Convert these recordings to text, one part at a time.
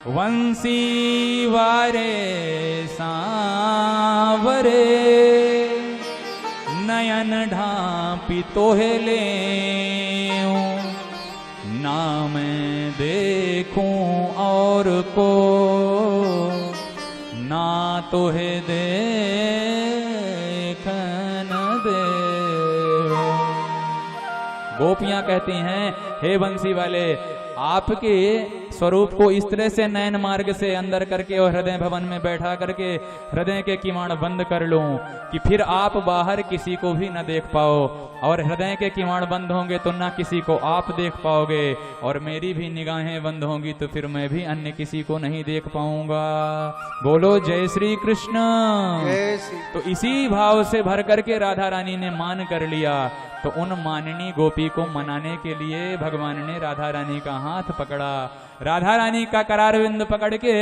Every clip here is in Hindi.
वंशी वारे सांवरे नयन ढांपी तोहे ले ना मैं देखूं और को ना तोहे देखन दे। गोपियां कहती हैं, हे वंशी वाले, आपके स्वरूप को इस तरह से नयन मार्ग से अंदर करके और हृदय भवन में बैठा करके हृदय के किवाड़ बंद कर लूं कि फिर आप बाहर किसी को भी न देख पाओ, और हृदय के किवाड़ बंद होंगे तो ना किसी को आप देख पाओगे, और मेरी भी निगाहें बंद होंगी तो फिर मैं भी अन्य किसी को नहीं देख पाऊंगा। बोलो जय श्री कृष्ण। तो इसी भाव से भर करके राधा रानी ने मान कर लिया। तो उन माननी गोपी को मनाने के लिए भगवान ने राधा रानी का हाथ पकड़ा। राधा रानी का करार बिंद पकड़ के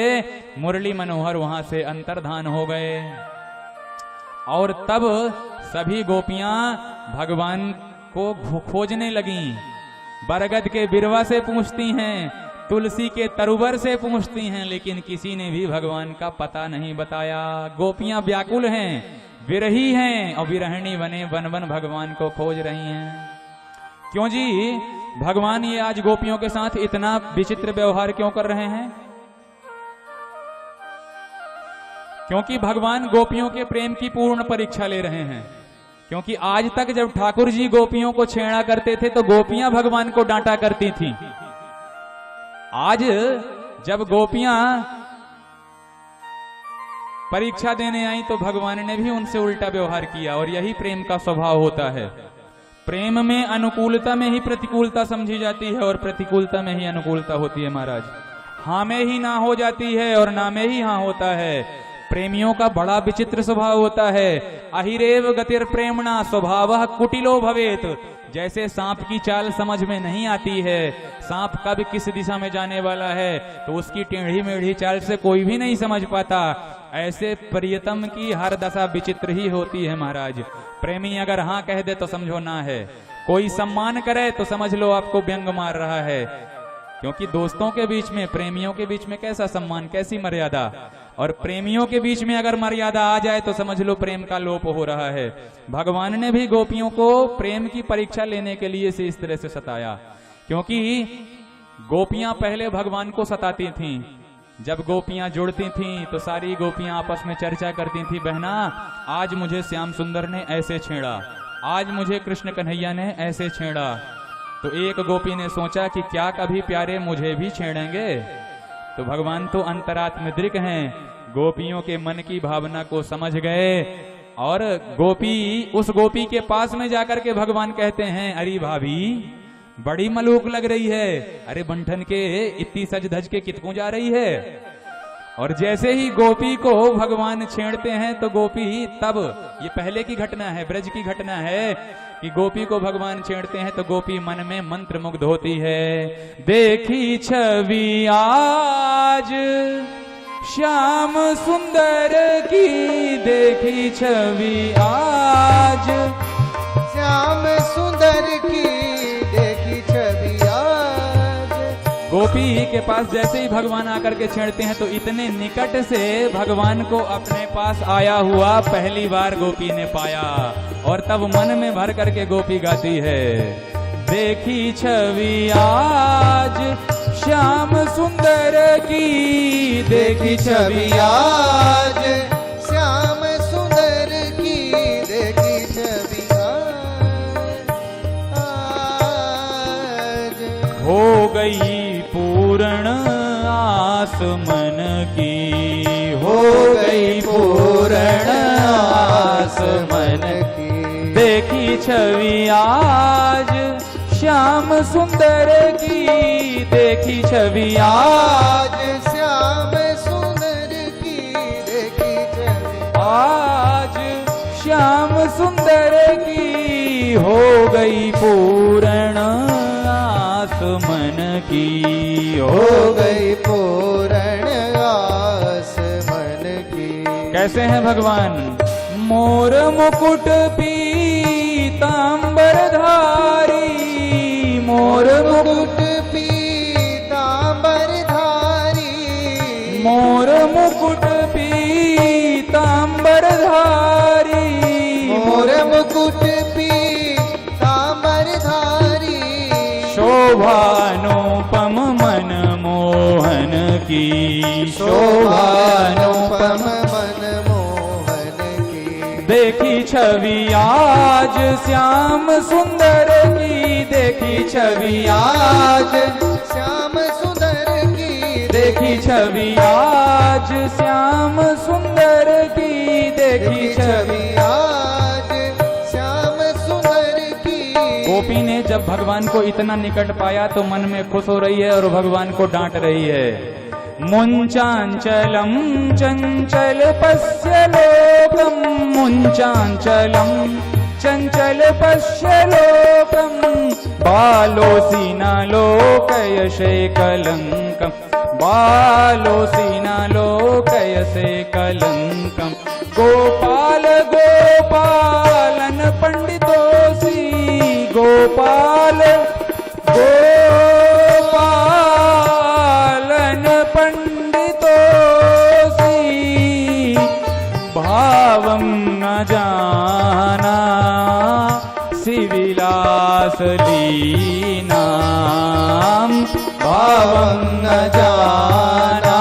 मुरली मनोहर वहां से अंतर्धान हो गए। और तब सभी गोपियां भगवान को खोजने लगीं। बरगद के बिरवा से पूछती हैं, तुलसी के तरुवर से पूछती हैं, लेकिन किसी ने भी भगवान का पता नहीं बताया। गोपियां व्याकुल हैं, विरही हैं, और विरहिणी बने वन वन भगवान को खोज रही हैं। क्यों जी, भगवान ये आज गोपियों के साथ इतना विचित्र व्यवहार क्यों कर रहे हैं? क्योंकि भगवान गोपियों के प्रेम की पूर्ण परीक्षा ले रहे हैं। क्योंकि आज तक जब ठाकुर जी गोपियों को छेड़ा करते थे तो गोपियां भगवान को डांटा करती थीं। आज जब गोपियां परीक्षा देने आई तो भगवान ने भी उनसे उल्टा व्यवहार किया। और यही प्रेम का स्वभाव होता है। प्रेम में अनुकूलता में ही प्रतिकूलता समझी जाती है और प्रतिकूलता में ही अनुकूलता होती है महाराज। हाँ में ही ना हो जाती है और ना में ही हाँ होता है। प्रेमियों का बड़ा विचित्र स्वभाव होता है। अहिरेव गतिर प्रेमणा स्वभावः कुटिलो भवेत। जैसे सांप की चाल समझ में नहीं आती है, सांप कब किस दिशा में जाने वाला है तो उसकी टेढ़ी मेढ़ी चाल से कोई भी नहीं समझ पाता, ऐसे प्रियतम की हर दशा विचित्र ही होती है महाराज। प्रेमी अगर हाँ कह दे तो समझो ना है, कोई सम्मान करे तो समझ लो आपको व्यंग मार रहा है। क्योंकि दोस्तों के बीच में, प्रेमियों के बीच में कैसा सम्मान, कैसी मर्यादा, और प्रेमियों के बीच में अगर मर्यादा आ जाए तो समझ लो प्रेम का लोप हो रहा है। भगवान ने भी गोपियों को प्रेम की परीक्षा लेने के लिए से इस तरह से सताया। क्योंकि गोपियां पहले भगवान को सताती थीं। जब गोपियां जुड़ती थीं तो सारी गोपियां आपस में चर्चा करती थीं, बहना आज मुझे श्याम सुंदर ने ऐसे छेड़ा, आज मुझे कृष्ण कन्हैया ने ऐसे छेड़ा। तो एक गोपी ने सोचा कि क्या कभी प्यारे मुझे भी छेड़ेंगे? तो भगवान तो अंतरात्मदृक हैं, गोपियों के मन की भावना को समझ गए। और उस गोपी के पास में जाकर के भगवान कहते हैं, अरे भाभी बड़ी मलूक लग रही है, अरे बंठन के इतनी सज धज के कितकू जा रही है। और जैसे ही गोपी को भगवान छेड़ते हैं तो गोपी, तब ये पहले की घटना है, ब्रज की घटना है कि गोपी को भगवान छेड़ते हैं तो गोपी मन में मंत्र मुग्ध होती है। देखी छवि आज श्याम सुंदर की, देखी छवि आज श्याम सुंदर की, देखी छवि आज। गोपी के पास जैसे ही भगवान आकर के छेड़ते हैं तो इतने निकट से भगवान को अपने पास आया हुआ पहली बार गोपी ने पाया। और तब मन में भर करके गोपी गाती है, देखी छवि आज श्याम सुंदर की, देखी छवि आज श्याम सुंदर की, देखी छवि आज। हो गई पूर्ण आस मन की, हो गई पूर्ण आस मन की, देखी छवि आज श्याम सुंदर की, देखी छवि आज श्याम सुंदर की, देखी छवि आज श्याम सुंदर की। हो गई पूर्ण आस मन की, हो गई पूर्ण आस मन की। कैसे हैं भगवान? मोर मुकुट पीतांबर धारी, मोर मुकुट पीतांबर धारी, मोर मुकुट पीतांबरधारी, मोर मुकुट पीतांबरधारी, शोभानुपम मन मोहन की, शोभानुपम मन मोहन की। देखी छवि आज श्याम सुंदर की, देखी छवि आज, श्याम सुंदर की, देखी छवि आज श्याम सुंदर की, देखी छवि। आज श्याम सुंदर की। गोपी ने जब भगवान को इतना निकट पाया तो मन में खुश हो रही है और भगवान को डांट रही है। मुंचांचलम चंचल पश्य लोकम, मुंचांचलम चंचल पश्य लोकम, बालोसी न लोकयसे कलंकम, बालोसी न लोकयसे कलंकम। गोपाल गोपालन पंडितोसी, गोपाल गोपालन पंडितोसी, भावं न जाना सिविलास लीनाम, भावं न जाना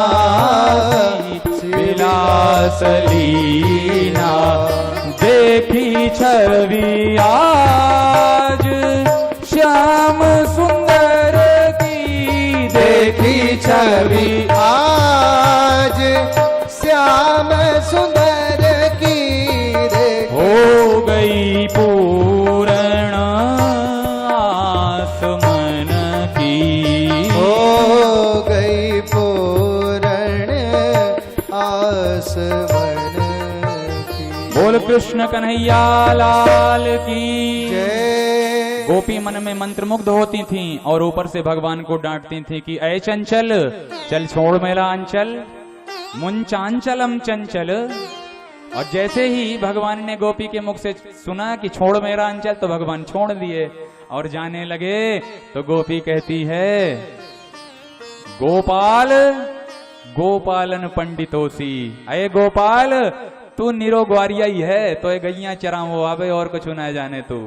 विलास लीना। देखी छवि आज श्याम सुंदर की, देखी छवि आज श्याम सुंदर की। हो गई पूर्ण आस मन की, हो गई पूर्ण आस मन की। बोल कृष्ण कन्हैया लाल की जय। गोपी मन में मंत्रमुग्ध होती थीं और ऊपर से भगवान को डांटती थीं कि ऐ चंचल, चल छोड़ मेरा अंचल, मुंचांचलम चंचल। और जैसे ही भगवान ने गोपी के मुख से सुना कि छोड़ मेरा अंचल, तो भगवान छोड़ दिए और जाने लगे। तो गोपी कहती है, गोपाल गोपालन पंडितोसी, अये गोपाल तू निरो ग्वारिया ही है, तो ये गैया चरावो आवे और कुछ ना जाने तू।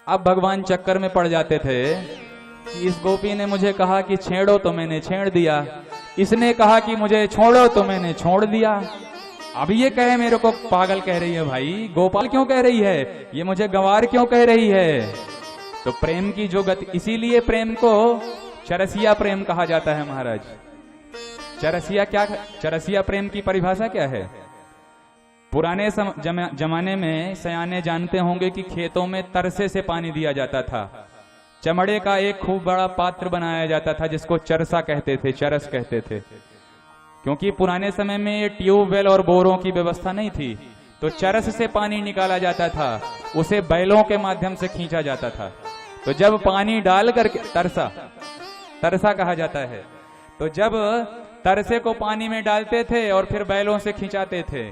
अब भगवान चक्कर में पड़ जाते थे कि इस गोपी ने मुझे कहा कि छेड़ो तो मैंने छेड़ दिया, इसने कहा कि मुझे छोड़ो तो मैंने छोड़ दिया। अब ये कहे मेरे को पागल कह रही है, भाई गोपाल क्यों कह रही है, ये मुझे गंवार क्यों कह रही है। तो प्रेम की जो गति, इसीलिए प्रेम को चरसिया प्रेम कहा जाता है महाराज। चरसिया क्या, चरसिया प्रेम की परिभाषा क्या है। पुराने जमाने में सयाने जानते होंगे कि खेतों में तरसे से पानी दिया जाता था। चमड़े का एक खूब बड़ा पात्र बनाया जाता था जिसको चरसा कहते थे, चरस कहते थे। क्योंकि पुराने समय में ये ट्यूबवेल और बोरों की व्यवस्था नहीं थी, तो चरस से पानी निकाला जाता था, उसे बैलों के माध्यम से खींचा जाता था। तो जब पानी डाल करके, तरसा कहा जाता है, तो जब तरसे को पानी में डालते थे और फिर बैलों से खींचाते थे,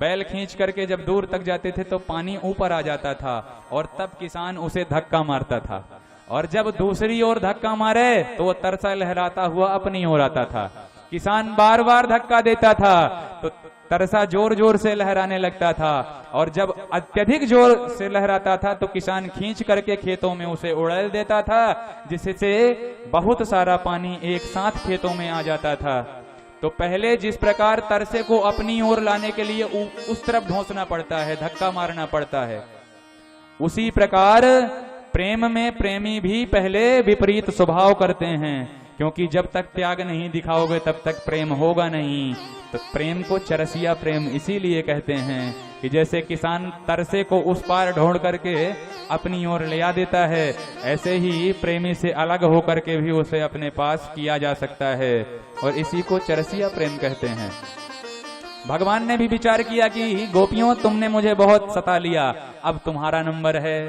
बैल खींच करके जब दूर तक जाते थे तो पानी ऊपर आ जाता था और तब किसान उसे धक्का मारता था। और जब दूसरी ओर धक्का मारे तो वो तरसा लहराता हुआ अपनी ओर आता था। किसान बार बार धक्का देता था तो तरसा जोर जोर से लहराने लगता था, और जब अत्यधिक जोर से लहराता था तो किसान खींच करके खेतों में उसे उड़ेल देता था, जिससे बहुत सारा पानी एक साथ खेतों में आ जाता था। तो पहले जिस प्रकार तरसे को अपनी ओर लाने के लिए उस तरफ धोसना पड़ता है, धक्का मारना पड़ता है, उसी प्रकार प्रेम में प्रेमी भी पहले विपरीत स्वभाव करते हैं, क्योंकि जब तक त्याग नहीं दिखाओगे तब तक प्रेम होगा नहीं। तो प्रेम को चरसिया प्रेम इसीलिए कहते हैं कि जैसे किसान तरसे को उस पार ढूंढ करके अपनी ओर ले आ देता है, ऐसे ही प्रेमी से अलग होकर के भी उसे अपने पास किया जा सकता है, और इसी को चरसिया प्रेम कहते हैं। भगवान ने भी विचार किया कि गोपियों तुमने मुझे बहुत सता लिया, अब तुम्हारा नंबर है।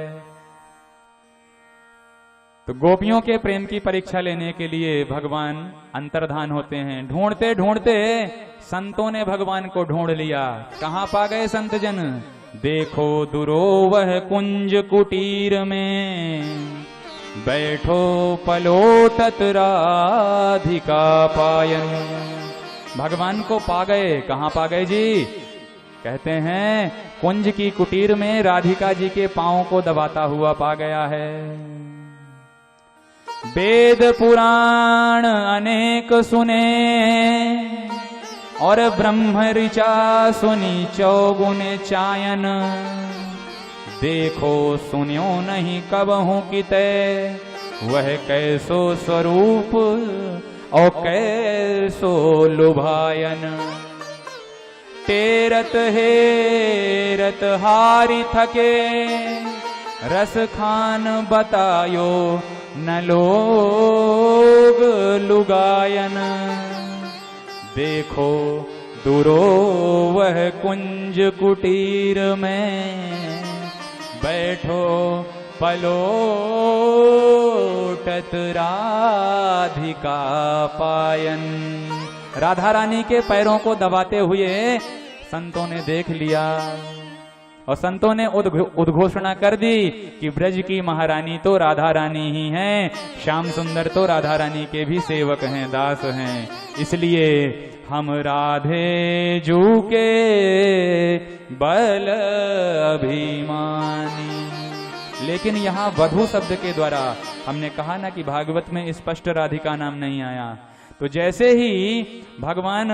तो गोपियों के प्रेम की परीक्षा लेने के लिए भगवान अंतर्धान होते हैं। ढूंढते ढूंढते संतों ने भगवान को ढूंढ लिया। कहां पा गए संत जन, देखो दुरोवह कुंज कुटीर में, बैठो पलोटत राधिका पायन, भगवान को पा गए। कहां पा गए जी? कहते हैं कुंज की कुटीर में राधिका जी के पांव को दबाता हुआ पा गया है। वेद पुराण अनेक सुने और ब्रह्म ऋचा सुनी चौगुने चायन। देखो सुन्यो नहीं कबहू किते वह कैसो स्वरूप और कैसो लुभायन। तेरत हेरत हारी थके रस खान बतायो न लोग लुगायन। देखो दूरो वह कुंज कुटीर में बैठो पलोटत राधिका पायन। राधा रानी के पैरों को दबाते हुए संतों ने देख लिया और संतों ने उद्घोषणा कर दी कि ब्रज की महारानी तो राधा रानी ही हैं, श्याम सुंदर तो राधा रानी के भी सेवक हैं, दास हैं, इसलिए हम राधे जू के बल अभिमानी। लेकिन यहाँ वधु शब्द के द्वारा हमने कहा ना कि भागवत में स्पष्ट राधिका नाम नहीं आया, तो जैसे ही भगवान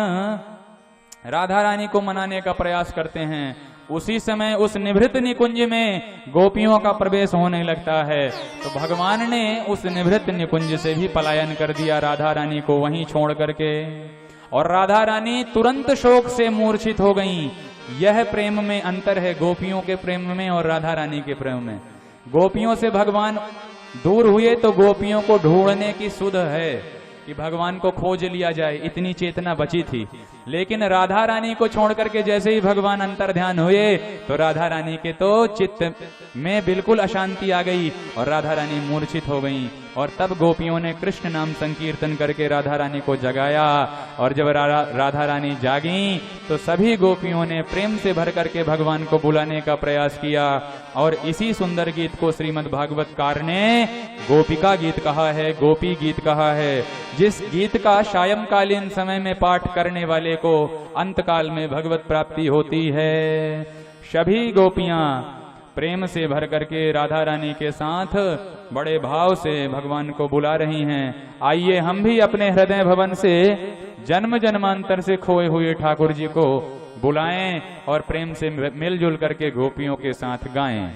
राधा रानी को मनाने का प्रयास करते हैं उसी समय उस निभृत निकुंज में गोपियों का प्रवेश होने लगता है। तो भगवान ने उस निभृत निकुंज से भी पलायन कर दिया राधा रानी को वहीं छोड़ करके, और राधा रानी तुरंत शोक से मूर्छित हो गईं। यह प्रेम में अंतर है गोपियों के प्रेम में और राधा रानी के प्रेम में। गोपियों से भगवान दूर हुए तो गोपियों को ढूंढने की सुध है कि भगवान को खोज लिया जाए, इतनी चेतना बची थी। लेकिन राधा रानी को छोड़ करके जैसे ही भगवान अंतर ध्यान हुए तो राधा रानी के तो चित्त में बिल्कुल अशांति आ गई और राधा रानी मूर्छित हो गई। और तब गोपियों ने कृष्ण नाम संकीर्तन करके राधा रानी को जगाया, और जब राधा रानी जागी तो सभी गोपियों ने प्रेम से भर करके भगवान को बुलाने का प्रयास किया। और इसी सुंदर गीत को श्रीमद् भागवतकार ने गोपिका गीत कहा है, गोपी गीत कहा है, जिस गीत का सायंकालीन समय में पाठ करने वाले को अंतकाल में भगवत प्राप्ति होती है। सभी गोपियां प्रेम से भर करके राधा रानी के साथ बड़े भाव से भगवान को बुला रही हैं। आइए हम भी अपने हृदय भवन से जन्म जन्मांतर से खोए हुए ठाकुर जी को बुलाएं और प्रेम से मिलजुल करके गोपियों के साथ गाएं।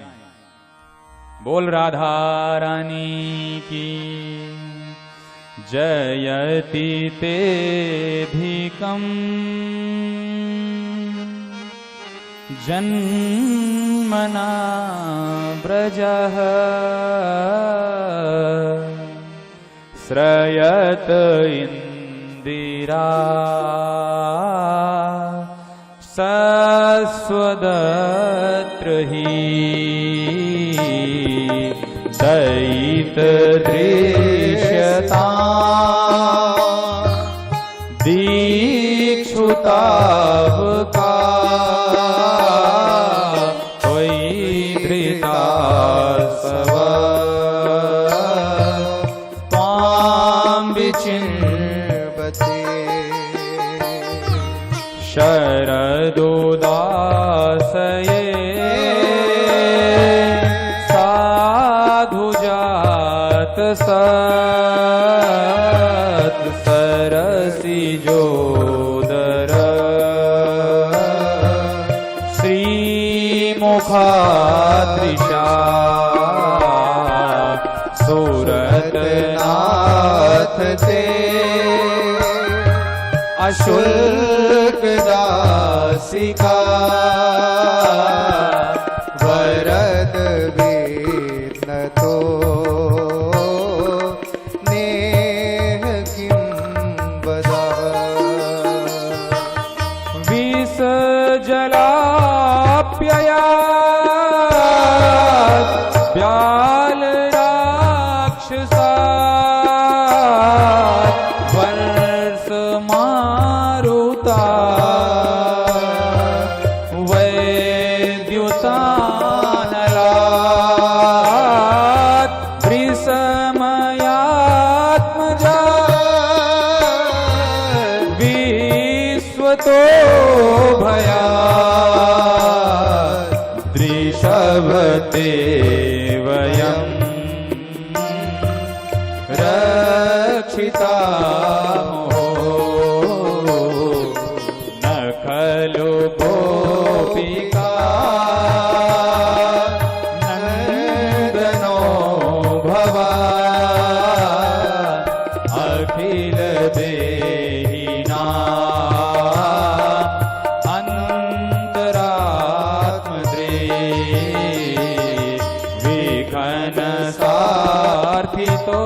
बोल राधा रानी की जयति तेधिकम् जन्मना व्रजः श्रयत इंदिरा सस्वदत्र हि दयित दृश्यता दीक्षुताव का शरदोदासये साधु जात सत सरसी जोदर श्री मुखात्रिषा सूरत नाथ ते अशुल्क दासिका वरद वेद तो नेह किं वदः विष जलाप्ययात् व्याल राक्षसा वी तो भया दृषभते वयं रक्षिता न खलु गोपिका नन्दनो भवान् अखिल देहिना विघन सार्थितो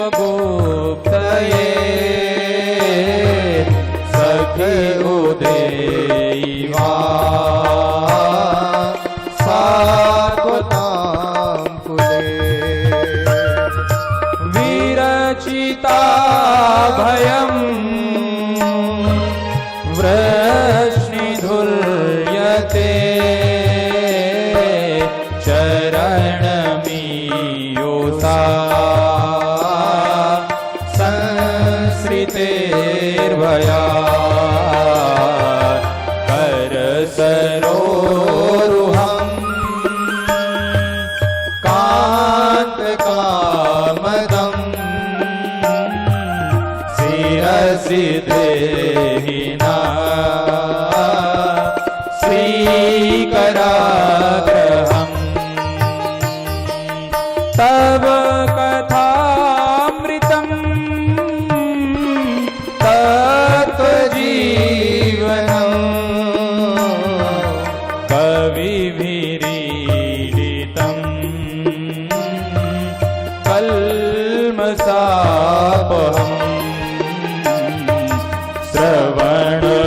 विश्वगुप्तये सखी उदेवा सात्वतां कुले विरचिता भयम् वृष्णिधुल्यते चरणमीयोसा संसृतेर्भया करसरोरुहम् कान्तकामदम् शिरसि देहिना श्रीकराग्रहम् तव कथामृतम् तत्त्वजीवनम् कविभिरीडितम् कल्मषापहम् श्रवणमङ्गलम्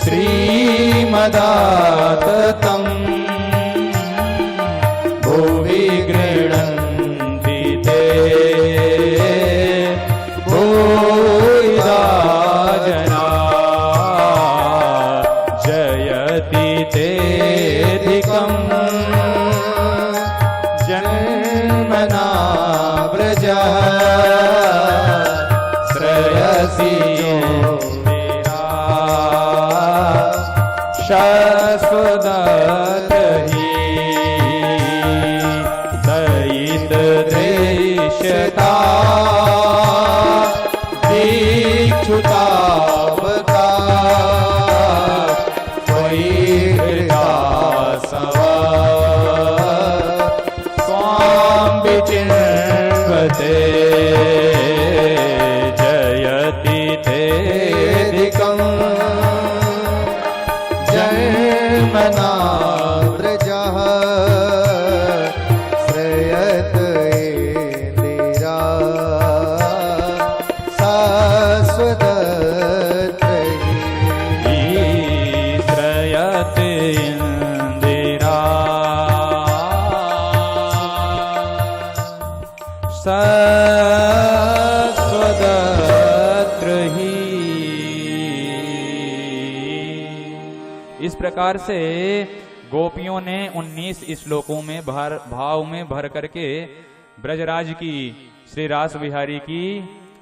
श्रीमदाततम् भुवि गृह्णन्ति ते भूरिदा जना जयति तेऽधिकम् जन्मना व्रजः श्रेयसी शाश्वतहि दयित दृश्यता दीक्षुतावता त्वयि हृदासवा स्वां विचिन्वते जयति तेऽधिकम् जन्मना व्रजः श्रयत इंदिरा शाश्वतत्रयी श्रयत इंदिरा शाश्वतत्रयी। इस प्रकार से गोपियों ने 19 श्लोकों में भाव में भर करके ब्रजराज की श्री रास बिहारी की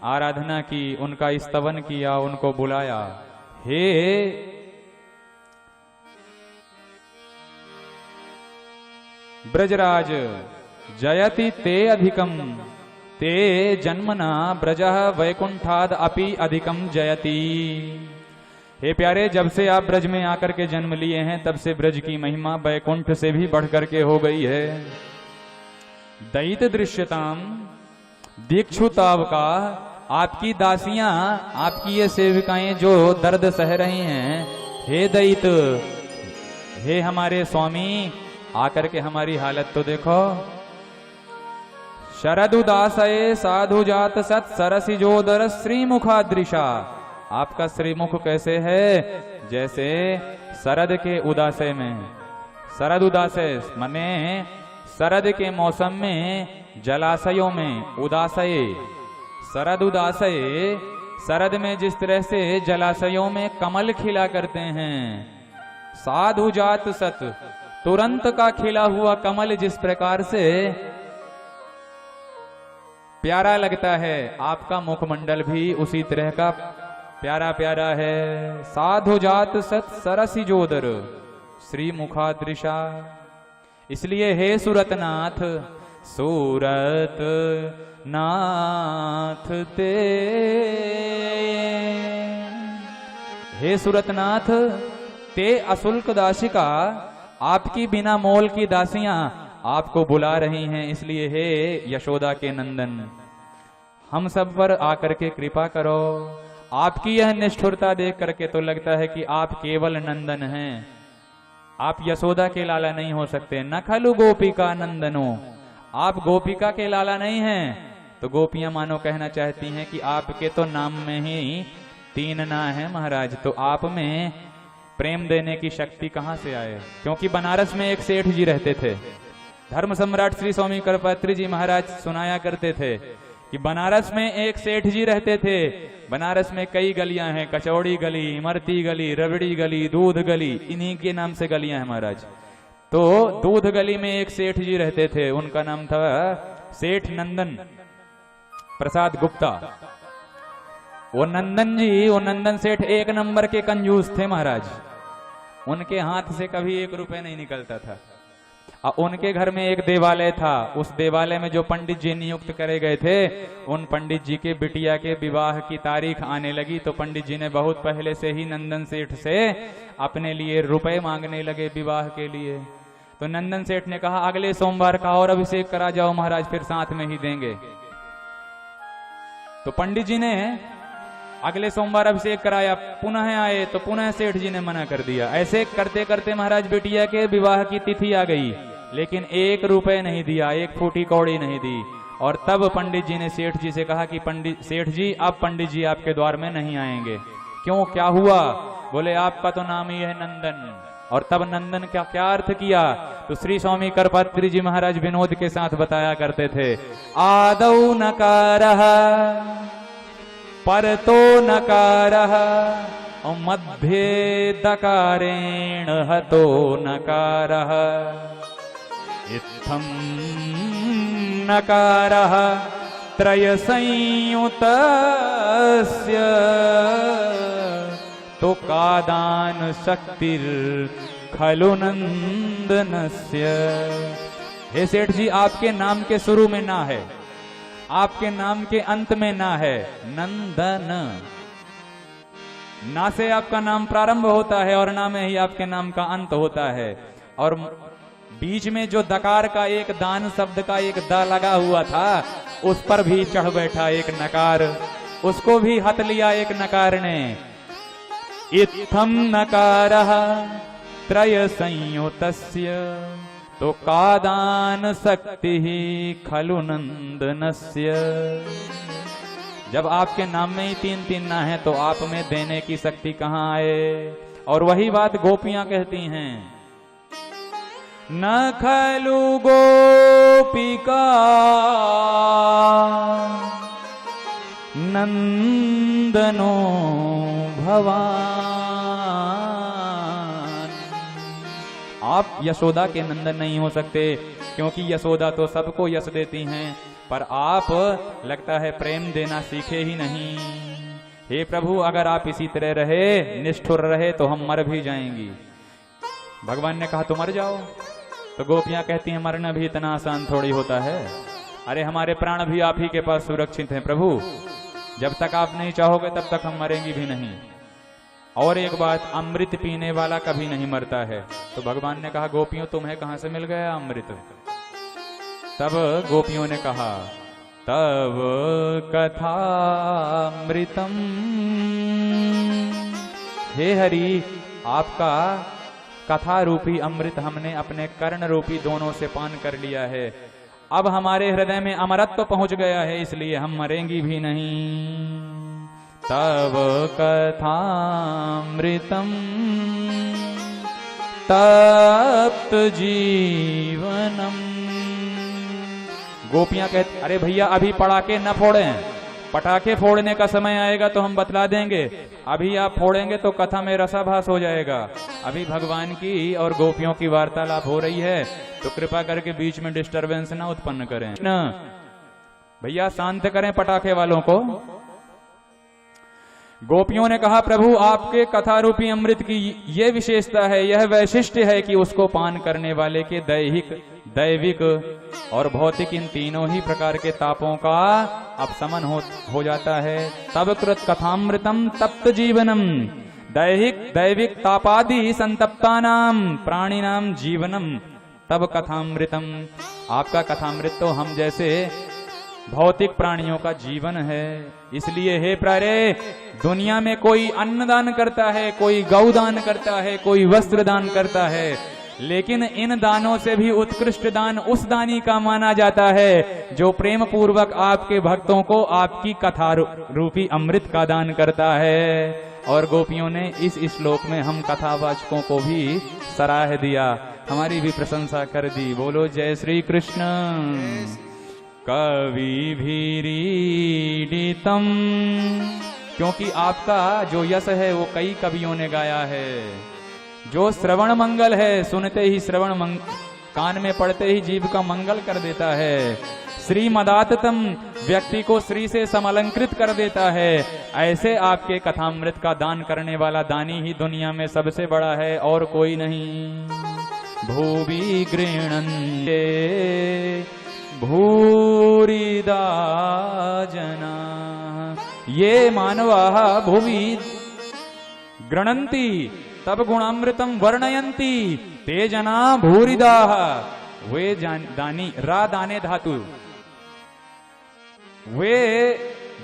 आराधना की, उनका स्तवन किया, उनको बुलाया। हे ब्रजराज जयति ते अधिकम ते जन्मना ब्रजः वैकुंठाद अपि अधिकम जयति। हे प्यारे, जब से आप ब्रज में आकर के जन्म लिए हैं तब से ब्रज की महिमा वैकुंठ से भी बढ़ करके हो गई है। दयित दृश्यताम दीक्षुताव का, आपकी दासियां, आपकी ये सेविकाएं जो दर्द सह रही हैं, हे दयित, हे हमारे स्वामी, आकर के हमारी हालत तो देखो। शरद उदासये साधु जात सत सरसिजोदर श्रीमुखादृशा। आपका श्रीमुख कैसे है? जैसे शरद के उदासय में, शरद उदासय माने शरद के मौसम में जलाशयों में उदासय, शरद उदासय, शरद में जिस तरह से जलाशयों में कमल खिला करते हैं, साधु जात सत, तुरंत का खिला हुआ कमल जिस प्रकार से प्यारा लगता है। आपका मुखमंडल भी उसी तरह का प्यारा प्यारा है। साधु जात सत सरसी जोदर श्री मुखादृशा। इसलिए हे सूरतनाथ, सूरत नाथ ते, हे सूरतनाथ, ते अशुल्क दासिका, आपकी बिना मोल की दासियां आपको बुला रही हैं। इसलिए हे यशोदा के नंदन, हम सब पर आकर के कृपा करो। आपकी यह निष्ठुरता देख करके तो लगता है कि आप केवल नंदन हैं, आप यशोदा के लाला नहीं हो सकते। न खलु गोपिका नंदनो, आप गोपिका के लाला नहीं हैं। तो गोपियां मानो कहना चाहती हैं कि आपके तो नाम में ही 3 ना है महाराज, तो आप में प्रेम देने की शक्ति कहां से आए? क्योंकि बनारस में एक सेठ जी रहते थे। धर्म सम्राट श्री स्वामी करपात्री जी महाराज सुनाया करते थे कि बनारस में एक सेठ जी रहते थे। बनारस में कई गलियां हैं, कचौड़ी गली, इमरती गली, रबड़ी गली, दूध गली, इन्हीं के नाम से गलियां हैं महाराज। तो दूध गली में एक सेठ जी रहते थे, उनका नाम था सेठ नंदन प्रसाद गुप्ता। वो नंदन जी, वो नंदन सेठ एक नंबर के कंजूस थे महाराज। उनके हाथ से कभी 1 रुपए नहीं निकलता था। और उनके घर में एक देवालय था। उस देवालय में जो पंडित जी नियुक्त करे गए थे, उन पंडित जी के बिटिया के विवाह की तारीख आने लगी तो पंडित जी ने बहुत पहले से ही नंदन सेठ से अपने लिए रुपए मांगने लगे विवाह के लिए। तो नंदन सेठ ने कहा अगले सोमवार का और अभिषेक करा जाओ महाराज, फिर साथ में ही देंगे। तो पंडित जी ने अगले सोमवार अभिषेक कराया, पुनः आए तो पुनः सेठ जी ने मना कर दिया। ऐसे करते करते महाराज बिटिया के विवाह की तिथि आ गई, लेकिन 1 रुपए नहीं दिया, 1 फूटी कौड़ी नहीं दी। और तब पंडित जी ने सेठ जी से कहा कि पंडित सेठ जी, अब पंडित जी आपके द्वार में नहीं आएंगे। क्यों, क्या हुआ? बोले आपका तो नाम ही है नंदन। और तब नंदन का क्या अर्थ किया? तो श्री स्वामी करपात्री जी महाराज विनोद के साथ बताया करते थे, आदौ नकारः परतो नकारः मध्ये दकारेण हतो नकारः इत्थं नकारः त्रय संयुतस्य तो कादान शक्तिर खलु नंदनस्य। हे सेठ जी, आपके नाम के शुरू में ना है, आपके नाम के अंत में ना है, नंदन। ना से आपका नाम प्रारंभ होता है और ना में ही आपके नाम का अंत होता है। और बीच में जो दकार का एक दान शब्द का एक द लगा हुआ था, उस पर भी चढ़ बैठा एक नकार, उसको भी हथ लिया एक नकार ने। इत्थम नकारः त्रय संयुतस्य तो कादान शक्ति ही खलु नंदनस्य। जब आपके नाम में ही 3 ना है तो आप में देने की शक्ति कहां आए? और वही बात गोपियां कहती हैं, न खलु गोपिका नंदनो भवान। आप यशोदा के नंदन नहीं हो सकते, क्योंकि यशोदा तो सबको यश देती हैं, पर आप लगता है प्रेम देना सीखे ही नहीं। हे प्रभु, अगर आप इसी तरह रहे, निष्ठुर रहे, तो हम मर भी जाएंगी। भगवान ने कहा तो मर जाओ। तो गोपियां कहती हैं मरना भी इतना आसान थोड़ी होता है। अरे हमारे प्राण भी आप ही के पास सुरक्षित हैं प्रभु, जब तक आप नहीं चाहोगे तब तक हम मरेंगे भी नहीं। और एक बात, अमृत पीने वाला कभी नहीं मरता है। तो भगवान ने कहा गोपियों, तुम्हें कहां से मिल गया अमृत? तब गोपियों ने कहा, तब कथामृतम। हे हरि, आपका कथा रूपी अमृत हमने अपने कर्ण रूपी दोनों से पान कर लिया है। अब हमारे हृदय में अमरत्व पहुंच गया है, इसलिए हम मरेंगी भी नहीं। तब कथामृतम तप्त जीवनम। गोपियां कहती, अरे भैया अभी पटाखे न फोड़ें, पटाखे फोड़ने का समय आएगा तो हम बतला देंगे। अभी आप फोड़ेंगे तो कथा में रसाभास हो जाएगा। अभी भगवान की और गोपियों की वार्तालाप हो रही है, तो कृपा करके बीच में डिस्टरबेंस ना उत्पन्न करें। न भैया शांत करें पटाखे वालों को। गोपियों ने कहा प्रभु आपके कथा रूपी अमृत की यह विशेषता है, यह वैशिष्ट्य है कि उसको पान करने वाले के दैहिक, दैविक और भौतिक इन तीनों ही प्रकार के तापों का अपशमन हो जाता है। तब कृत कथामृतम तप्त जीवनम, दैहिक दैविक तापादि संतप्तानाम प्राणिनाम जीवनम तब कथामृतम। आपका कथामृत तो हम जैसे भौतिक प्राणियों का जीवन है। इसलिए हे प्यारे, दुनिया में कोई अन्न दान करता है, कोई गौ दान करता है, कोई वस्त्र दान करता है, लेकिन इन दानों से भी उत्कृष्ट दान उस दानी का माना जाता है जो प्रेम पूर्वक आपके भक्तों को आपकी कथा रूपी अमृत का दान करता है। और गोपियों ने इस श्लोक में हम कथावाचकों को भी सराह दिया, हमारी भी प्रशंसा कर दी। बोलो जय श्री कृष्ण। कवि भीरीडितम, क्योंकि आपका जो यश है वो कई कवियों ने गाया है। जो श्रवण मंगल है, सुनते ही कान में पड़ते ही जीव का मंगल कर देता है। श्री मदाततम, व्यक्ति को श्री से समलंकृत कर देता है। ऐसे आपके कथामृत का दान करने वाला दानी ही दुनिया में सबसे बड़ा है और कोई नहीं। भूवि गृह्णन्ते भूरिदा जना, ये मानवा भूवि गृह्णन्ति तब गुणामृतम वर्णयन्ति ते जना भूरिदा। वे दानी, रा दाने धातु, वे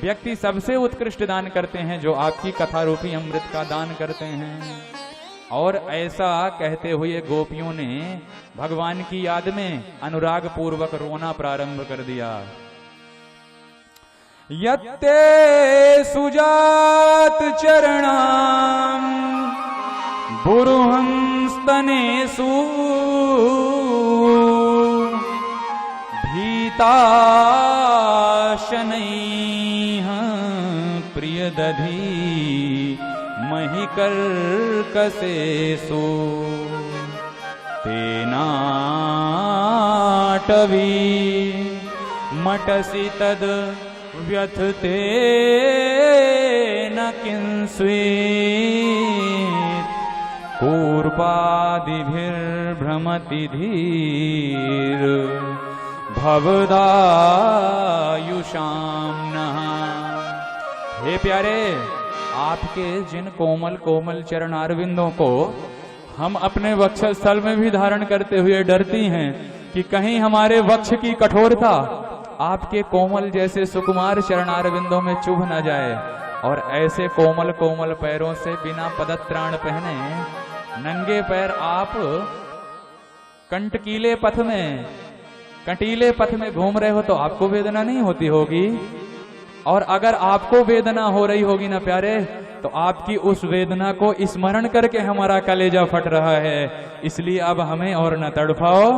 व्यक्ति सबसे उत्कृष्ट दान करते हैं जो आपकी कथा रूपी अमृत का दान करते हैं। और ऐसा कहते हुए गोपियों ने भगवान की याद में अनुराग पूर्वक रोना प्रारंभ कर दिया। यत्ते सुजात चरणाम बुरुहंस्तनेषु भीताशनैः प्रियदधी महिकर्कशेषु तेनाटवी मटसि तद व्यथते न किंस्वेत् पूर्वादिभिर्भ्रमति धीर भवदायुषाम नः। हे प्यारे, आपके जिन कोमल कोमल चरणारविंदों को हम अपने वक्षस्थल में भी धारण करते हुए डरती हैं कि कहीं हमारे वक्ष की कठोरता आपके कोमल जैसे सुकुमार चरणारविंदों में चुभ न जाए। और ऐसे कोमल कोमल पैरों से बिना पदत्राण पहने नंगे पैर आप कंटकीले पथ में, कंटीले पथ में घूम रहे हो तो आपको वेदना नहीं होती होगी। और अगर आपको वेदना हो रही होगी ना प्यारे, तो आपकी उस वेदना को स्मरण करके हमारा कलेजा फट रहा है। इसलिए अब हमें और न तड़पाओ,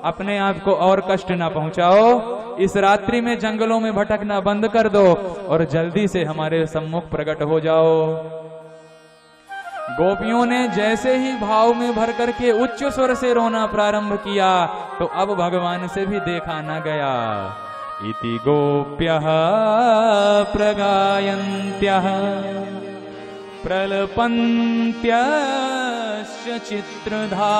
अपने आप को और कष्ट न पहुंचाओ। इस रात्रि में जंगलों में भटकना बंद कर दो और जल्दी से हमारे सम्मुख प्रकट हो जाओ। गोपियों ने जैसे ही भाव में भर करके उच्च स्वर से रोना प्रारंभ किया तो अब भगवान से भी देखा न गया। इति गोप्यः प्रगायन्त्यः प्रलपन्त्यश्च चित्रधा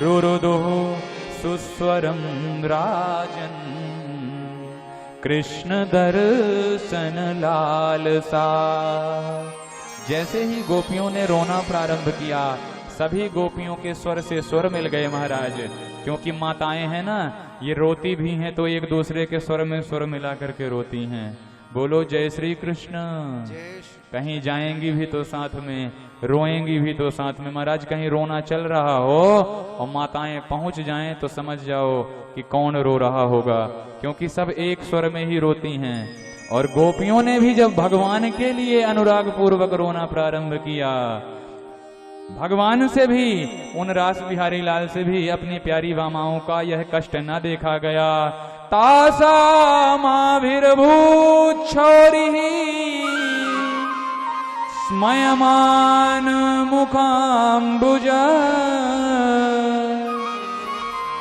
रुरुदुः सुस्वरं राजन् कृष्ण दर्शन लालसा। जैसे ही गोपियों ने रोना प्रारंभ किया, सभी गोपियों के स्वर से स्वर मिल गए महाराज। क्योंकि माताएं हैं ना, ये रोती भी हैं तो एक दूसरे के स्वर में स्वर मिला करके रोती हैं। बोलो जय श्री कृष्ण। कहीं जाएंगी भी तो साथ में, रोएंगी भी तो साथ में। महाराज कहीं रोना चल रहा हो और माताएं पहुंच जाएं तो समझ जाओ कि कौन रो रहा होगा, क्योंकि सब एक स्वर में ही रोती हैं। और गोपियों ने भी जब भगवान के लिए अनुराग पूर्वक रोना प्रारंभ किया, भगवान से भी, उन रास बिहारी लाल से भी अपनी प्यारी वामाओं का यह कष्ट न देखा गया। तासामाभिर्भूच्छौरिः स्मयमान मुखाम्बुज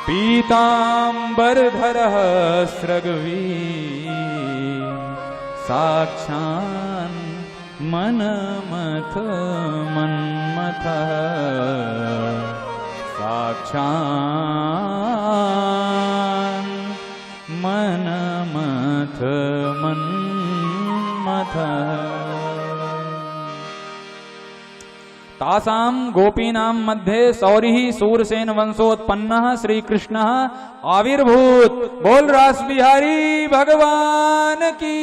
पीताम्बरधरः स्रग्वी साक्षान् मनमथ मन्मथः साक्षान् मनमथ मन्मथः तासां गोपीनां मध्ये सौरिः सूरसेन वंशोत्पन्नः श्री कृष्णः आविर्भूत। बोल रास बिहारी भगवान की।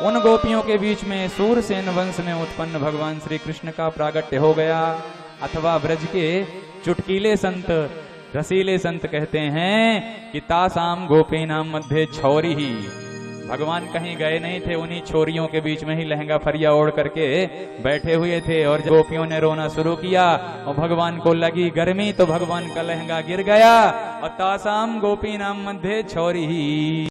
उन गोपियों के बीच में सूरसेन वंश में उत्पन्न भगवान श्री कृष्ण का प्रागट्य हो गया। अथवा ब्रज के चुटकीले संत, रसीले संत कहते हैं कि तासाम गोपीनाम मध्य छौरी ही, भगवान कहीं गए नहीं थे, उन्हीं छोरियों के बीच में ही लहंगा फरिया ओढ़ करके बैठे हुए थे। और जब गोपियों ने रोना शुरू किया और भगवान को लगी गर्मी तो भगवान का लहंगा गिर गया। और तासाम गोपीनाम मध्य छौरी ही।